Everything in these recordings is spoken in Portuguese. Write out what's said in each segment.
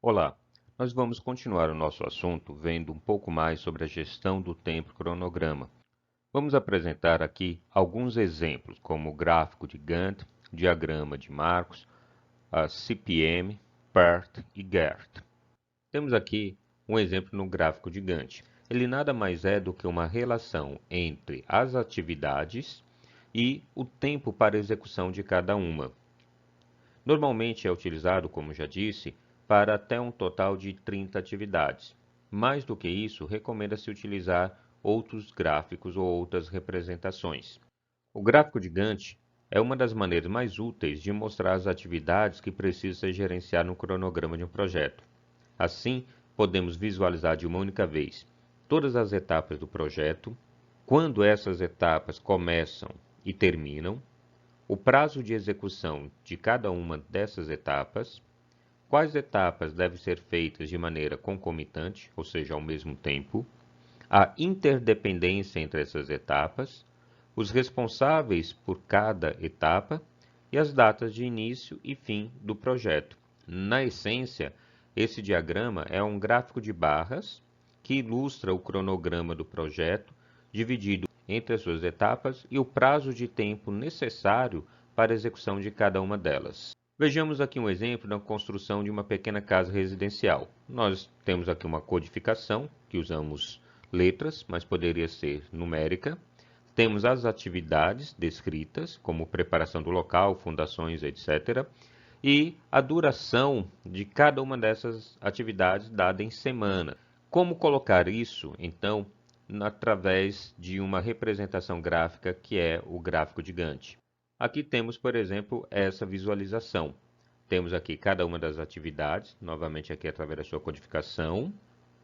Olá, nós vamos continuar o nosso assunto vendo um pouco mais sobre a gestão do tempo cronograma. Vamos apresentar aqui alguns exemplos, como o gráfico de Gantt, diagrama de Marcos, a CPM, PERT e GERT. Temos aqui um exemplo no gráfico de Gantt. Ele nada mais é do que uma relação entre as atividades e o tempo para execução de cada uma. Normalmente é utilizado, como já disse, para até um total de 30 atividades. Mais do que isso, recomenda-se utilizar outros gráficos ou outras representações. O gráfico de Gantt é uma das maneiras mais úteis de mostrar as atividades que precisa ser gerenciar no cronograma de um projeto. Assim, podemos visualizar de uma única vez todas as etapas do projeto, quando essas etapas começam e terminam, o prazo de execução de cada uma dessas etapas, quais etapas devem ser feitas de maneira concomitante, ou seja, ao mesmo tempo, a interdependência entre essas etapas, os responsáveis por cada etapa e as datas de início e fim do projeto. Na essência, esse diagrama é um gráfico de barras que ilustra o cronograma do projeto, dividido entre as suas etapas e o prazo de tempo necessário para a execução de cada uma delas. Vejamos aqui um exemplo da construção de uma pequena casa residencial. Nós temos aqui uma codificação, que usamos letras, mas poderia ser numérica. Temos as atividades descritas, como preparação do local, fundações, etc. E a duração de cada uma dessas atividades dada em semana. Como colocar isso, então, através de uma representação gráfica que é o gráfico de Gantt? Aqui temos, por exemplo, essa visualização. Temos aqui cada uma das atividades, novamente aqui através da sua codificação.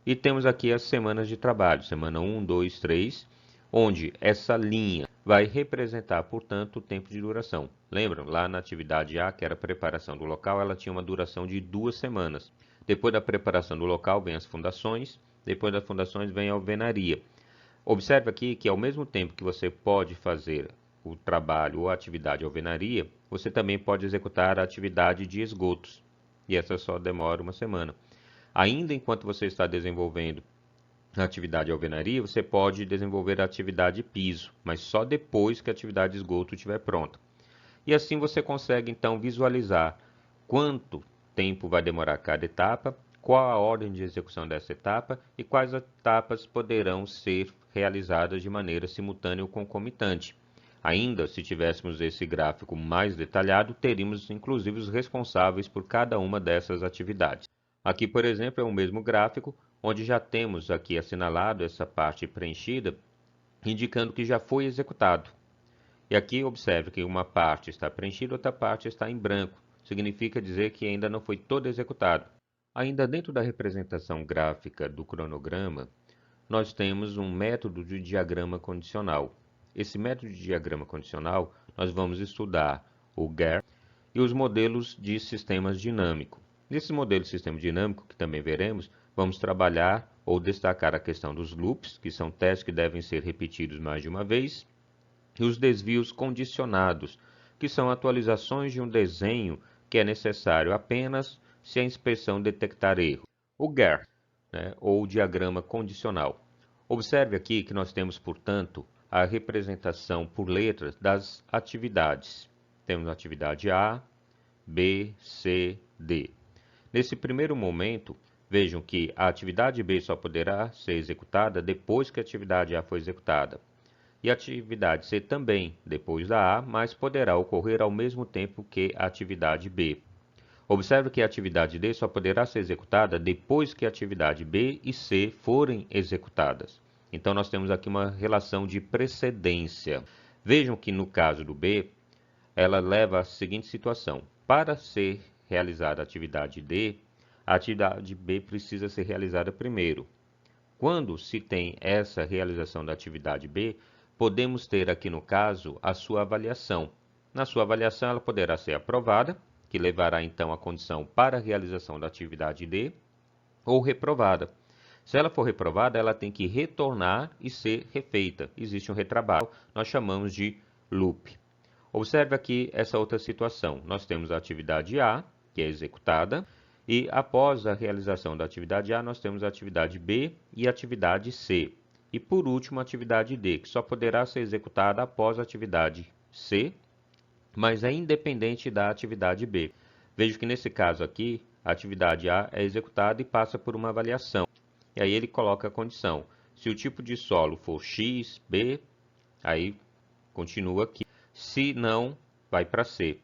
E temos aqui as semanas de trabalho, semana 1, 2, 3, onde essa linha vai representar, portanto, o tempo de duração. Lembram? Lá na atividade A, que era a preparação do local, ela tinha uma duração de 2 semanas. Depois da preparação do local, vem as fundações. Depois das fundações, vem a alvenaria. Observe aqui que, ao mesmo tempo que você pode fazer o trabalho ou a atividade de alvenaria, você também pode executar a atividade de esgotos. E essa só demora uma semana. Ainda enquanto você está desenvolvendo a atividade de alvenaria, você pode desenvolver a atividade piso, mas só depois que a atividade de esgoto estiver pronta. E assim você consegue então visualizar quanto tempo vai demorar cada etapa, qual a ordem de execução dessa etapa e quais etapas poderão ser realizadas de maneira simultânea ou concomitante. Ainda, se tivéssemos esse gráfico mais detalhado, teríamos inclusive os responsáveis por cada uma dessas atividades. Aqui, por exemplo, é o mesmo gráfico, onde já temos aqui assinalado essa parte preenchida, indicando que já foi executado. E aqui observe que uma parte está preenchida, outra parte está em branco. Significa dizer que ainda não foi todo executado. Ainda dentro da representação gráfica do cronograma, nós temos um método de diagrama condicional. Esse método de diagrama condicional, nós vamos estudar o GER e os modelos de sistemas dinâmicos. Nesse modelo de sistema dinâmico, que também veremos, vamos trabalhar ou destacar a questão dos loops, que são testes que devem ser repetidos mais de uma vez, e os desvios condicionados, que são atualizações de um desenho que é necessário apenas se a inspeção detectar erro. O GER, ou diagrama condicional. Observe aqui que nós temos, portanto, a representação por letras das atividades. Temos a atividade A, B, C, D. Nesse primeiro momento, vejam que a atividade B só poderá ser executada depois que a atividade A for executada. E a atividade C também, depois da A, mas poderá ocorrer ao mesmo tempo que a atividade B. Observe que a atividade D só poderá ser executada depois que a atividade B e C forem executadas. Então, nós temos aqui uma relação de precedência. Vejam que no caso do B, ela leva à seguinte situação. Para ser realizada a atividade D, a atividade B precisa ser realizada primeiro. Quando se tem essa realização da atividade B, podemos ter aqui no caso a sua avaliação. Na sua avaliação, ela poderá ser aprovada, que levará então a condição para a realização da atividade D, ou reprovada. Se ela for reprovada, ela tem que retornar e ser refeita. Existe um retrabalho, nós chamamos de loop. Observe aqui essa outra situação. Nós temos a atividade A, que é executada, E após a realização da atividade A, nós temos a atividade B e a atividade C. E por último, a atividade D, que só poderá ser executada após a atividade C, mas é independente da atividade B. Vejo que nesse caso aqui, a atividade A é executada e passa por uma avaliação. E aí ele coloca a condição. Se o tipo de solo for X, B, aí continua aqui. Se não, vai para C.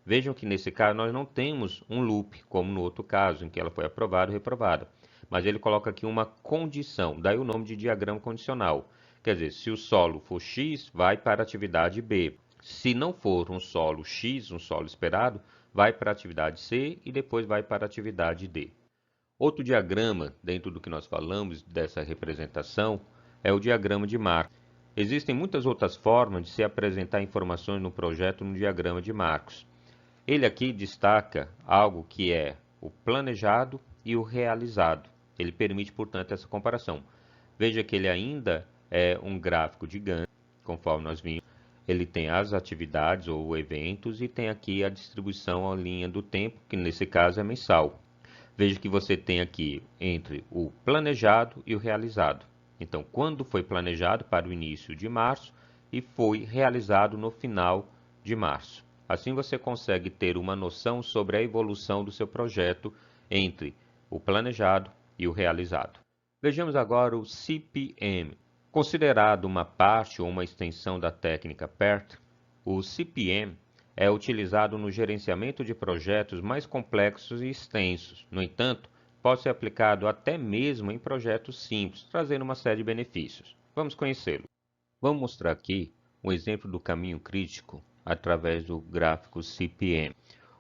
Vejam que nesse caso nós não temos um loop, como no outro caso, em que ela foi aprovada ou reprovada. Mas ele coloca aqui uma condição, daí o nome de diagrama condicional. Quer dizer, se o solo for X, vai para a atividade B. Se não for um solo X, um solo esperado, vai para a atividade C e depois vai para a atividade D. Outro diagrama, dentro do que nós falamos dessa representação, é o diagrama de Marcos. Existem muitas outras formas de se apresentar informações no projeto no diagrama de Marcos. Ele aqui destaca algo que é o planejado e o realizado. Ele permite, portanto, essa comparação. Veja que ele ainda é um gráfico de Gantt, conforme nós vimos. Ele tem as atividades ou eventos e tem aqui a distribuição, a linha do tempo, que nesse caso é mensal. Veja que você tem aqui entre o planejado e o realizado. Então, quando foi planejado para o início de março e foi realizado no final de março. Assim você consegue ter uma noção sobre a evolução do seu projeto entre o planejado e o realizado. Vejamos agora o CPM. Considerado uma parte ou uma extensão da técnica PERT, o CPM é utilizado no gerenciamento de projetos mais complexos e extensos. No entanto, pode ser aplicado até mesmo em projetos simples, trazendo uma série de benefícios. Vamos conhecê-lo. Vamos mostrar aqui um exemplo do caminho crítico através do gráfico CPM.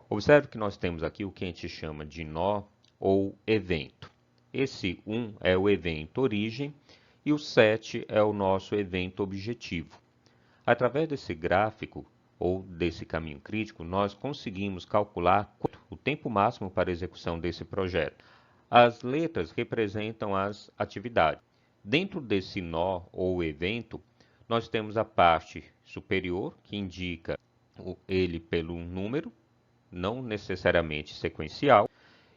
Observe que nós temos aqui o que a gente chama de nó ou evento. Esse 1 é o evento origem e o 7 é o nosso evento objetivo. Através desse gráfico ou desse caminho crítico, nós conseguimos calcular o tempo máximo para a execução desse projeto. As letras representam as atividades. Dentro desse nó ou evento, nós temos a parte superior, que indica ele pelo número, não necessariamente sequencial,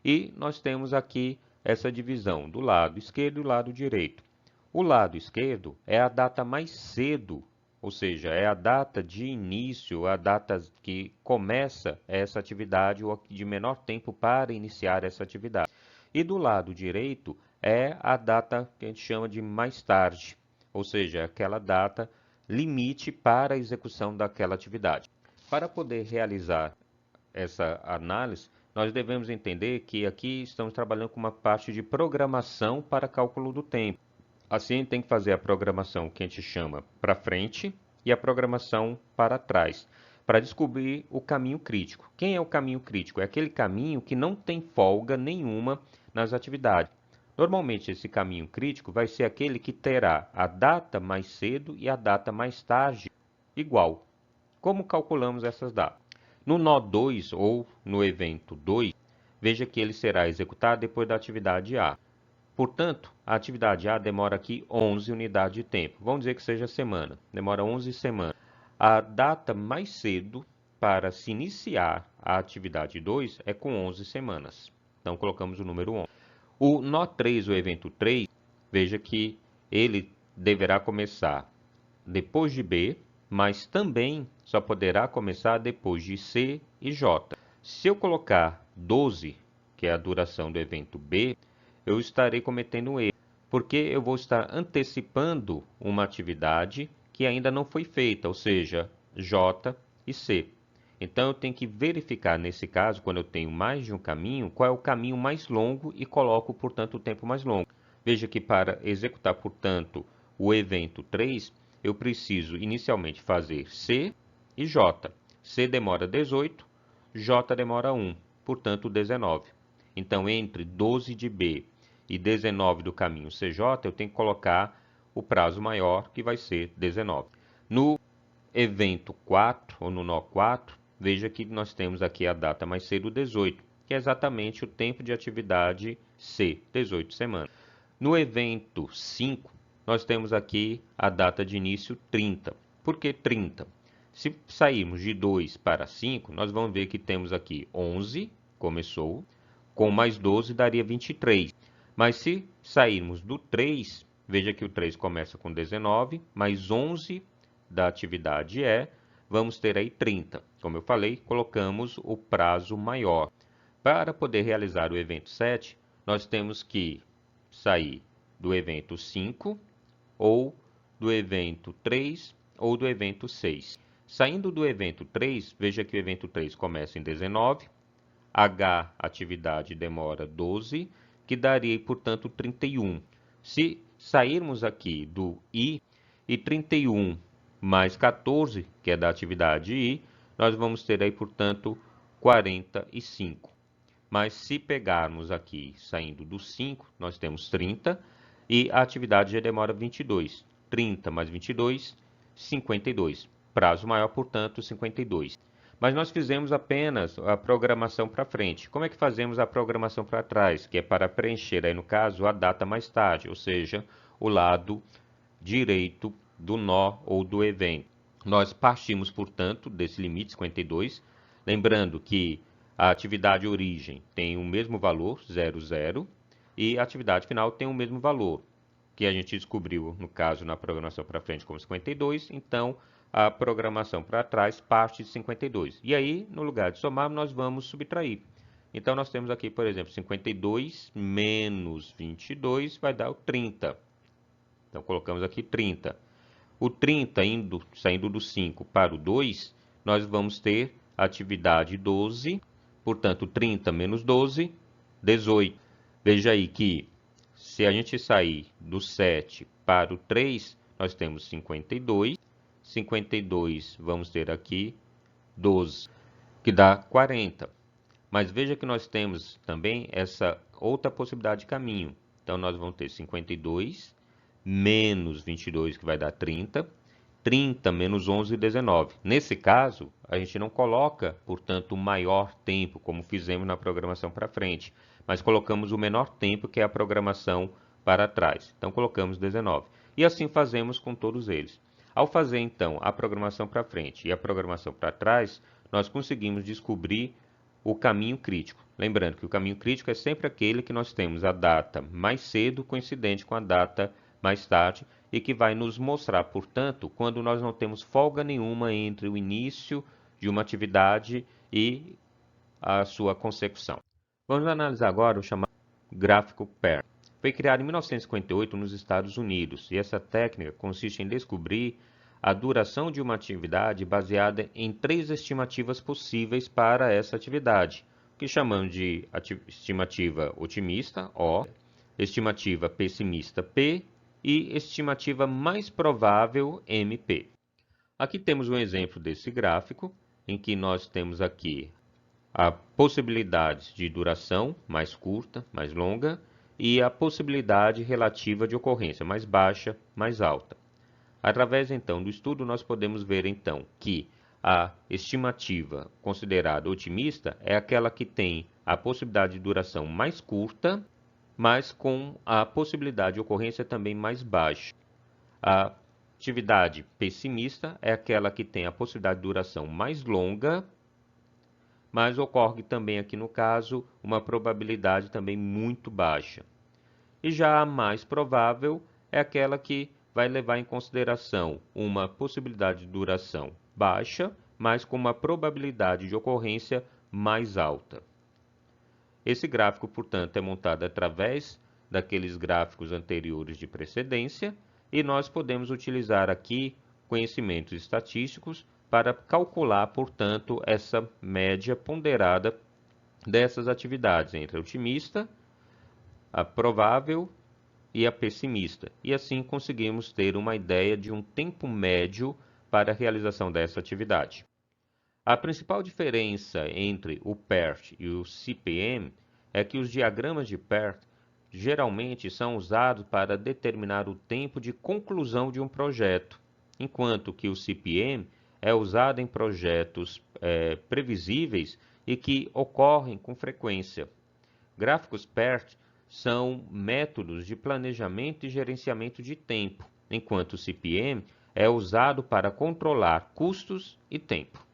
e nós temos aqui essa divisão do lado esquerdo e do lado direito. O lado esquerdo é a data mais cedo, ou seja, é a data de início, a data que começa essa atividade ou de menor tempo para iniciar essa atividade. E do lado direito é a data que a gente chama de mais tarde, ou seja, aquela data limite para a execução daquela atividade. Para poder realizar essa análise, nós devemos entender que aqui estamos trabalhando com uma parte de programação para cálculo do tempo. Assim, a gente tem que fazer a programação que a gente chama para frente e a programação para trás, para descobrir o caminho crítico. Quem é o caminho crítico? É aquele caminho que não tem folga nenhuma nas atividades. Normalmente, esse caminho crítico vai ser aquele que terá a data mais cedo e a data mais tarde igual. Como calculamos essas datas? No nó 2 ou no evento 2, veja que ele será executado depois da atividade A. Portanto, a atividade A demora aqui 11 unidades de tempo. Vamos dizer que seja semana. Demora 11 semanas. A data mais cedo para se iniciar a atividade 2 é com 11 semanas. Então, colocamos o número 11. O nó 3, o evento 3, veja que ele deverá começar depois de B, mas também só poderá começar depois de C e J. Se eu colocar 12, que é a duração do evento B, eu estarei cometendo um erro, porque eu vou estar antecipando uma atividade que ainda não foi feita, ou seja, J e C. Então, eu tenho que verificar, nesse caso, quando eu tenho mais de um caminho, qual é o caminho mais longo e coloco, portanto, o tempo mais longo. Veja que para executar, portanto, o evento 3, eu preciso inicialmente fazer C e J. C demora 18, J demora 1, portanto, 19. Então, entre 12 de B e 19 do caminho CJ, eu tenho que colocar o prazo maior, que vai ser 19. No evento 4, ou no nó 4, veja que nós temos aqui a data mais cedo, 18, que é exatamente o tempo de atividade C, 18 semanas. No evento 5, nós temos aqui a data de início 30. Por que 30? Se sairmos de 2 para 5, nós vamos ver que temos aqui 11, começou, com mais 12 daria 23. Mas se sairmos do 3, veja que o 3 começa com 19, mais 11 da atividade E, vamos ter aí 30. Como eu falei, colocamos o prazo maior. Para poder realizar o evento 7, nós temos que sair do evento 5, ou do evento 3, ou do evento 6. Saindo do evento 3, veja que o evento 3 começa em 19, H, atividade, demora 12, que daria, portanto, 31. Se sairmos aqui do I, e 31 mais 14, que é da atividade I, nós vamos ter aí, portanto, 45. Mas se pegarmos aqui, saindo do 5, nós temos 30, e a atividade já demora 22. 30 mais 22, 52. Prazo maior, portanto, 52. Mas nós fizemos apenas a programação para frente. Como é que fazemos a programação para trás? Que é para preencher, aí no caso, a data mais tarde, ou seja, o lado direito do nó ou do evento. Nós partimos, portanto, desse limite 52, lembrando que a atividade origem tem o mesmo valor, 00, e a atividade final tem o mesmo valor, que a gente descobriu, no caso, na programação para frente como 52, então a programação para trás parte de 52. E aí, no lugar de somar, nós vamos subtrair. Então, nós temos aqui, por exemplo, 52 menos 22 vai dar o 30. Então, colocamos aqui 30. O 30, saindo do 5 para o 2, nós vamos ter a atividade 12, portanto, 30 menos 12, 18. Veja aí que, se a gente sair do 7 para o 3, nós temos 52. 52, vamos ter aqui 12, que dá 40. Mas veja que nós temos também essa outra possibilidade de caminho. Então, nós vamos ter 52 menos 22, que vai dar 30. 30 menos 11, 19. Nesse caso, a gente não coloca, portanto, o maior tempo, como fizemos na programação para frente, mas colocamos o menor tempo, que é a programação para trás. Então, colocamos 19. E assim fazemos com todos eles. Ao fazer, então, a programação para frente e a programação para trás, nós conseguimos descobrir o caminho crítico. Lembrando que o caminho crítico é sempre aquele que nós temos a data mais cedo coincidente com a data mais tarde, e que vai nos mostrar, portanto, quando nós não temos folga nenhuma entre o início de uma atividade e a sua consecução. Vamos analisar agora o chamado gráfico PER. Foi criado em 1958 nos Estados Unidos, e essa técnica consiste em descobrir a duração de uma atividade baseada em 3 estimativas possíveis para essa atividade, que chamamos de estimativa otimista, O, estimativa pessimista, P, e estimativa mais provável, MP. Aqui temos um exemplo desse gráfico, em que nós temos aqui a possibilidade de duração mais curta, mais longa, e a possibilidade relativa de ocorrência mais baixa, mais alta. Através, então, do estudo, nós podemos ver, então, que a estimativa considerada otimista é aquela que tem a possibilidade de duração mais curta, mas com a possibilidade de ocorrência também mais baixa. A atividade pessimista é aquela que tem a possibilidade de duração mais longa, mas ocorre também aqui no caso uma probabilidade também muito baixa. E já a mais provável é aquela que vai levar em consideração uma possibilidade de duração baixa, mas com uma probabilidade de ocorrência mais alta. Esse gráfico, portanto, é montado através daqueles gráficos anteriores de precedência, e nós podemos utilizar aqui conhecimentos estatísticos para calcular, portanto, essa média ponderada dessas atividades entre a otimista, a provável e a pessimista. E assim conseguimos ter uma ideia de um tempo médio para a realização dessa atividade. A principal diferença entre o PERT e o CPM é que os diagramas de PERT geralmente são usados para determinar o tempo de conclusão de um projeto, enquanto que o CPM é usado em projetos previsíveis e que ocorrem com frequência. Gráficos PERT são métodos de planejamento e gerenciamento de tempo, enquanto o CPM é usado para controlar custos e tempo.